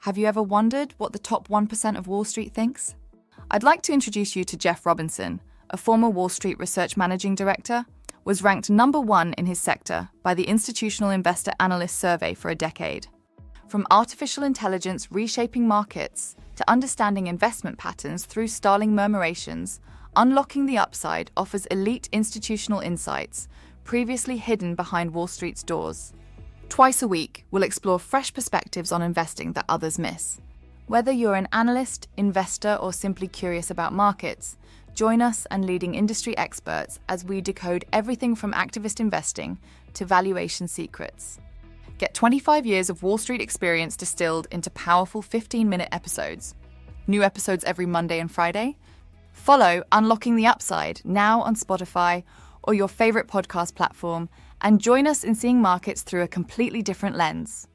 Have you ever wondered what the top 1% of Wall Street thinks? I'd like to introduce you to Geoff Robinson, a former Wall Street research managing director, was ranked number 1 in his sector by the Institutional Investor Analyst survey for a decade. From artificial intelligence reshaping markets to understanding investment patterns through starling murmurations, Unlocking the Upside offers elite institutional insights previously hidden behind Wall Street's doors. Twice a week, we'll explore fresh perspectives on investing that others miss. Whether you're an analyst, investor, or simply curious about markets, join us and leading industry experts as we decode everything from activist investing to valuation secrets. Get 25 years of Wall Street experience distilled into powerful 15-minute episodes. New episodes every Monday and Friday. Follow Unlocking the Upside now on Spotify or your favorite podcast platform, and join us in seeing markets through a completely different lens.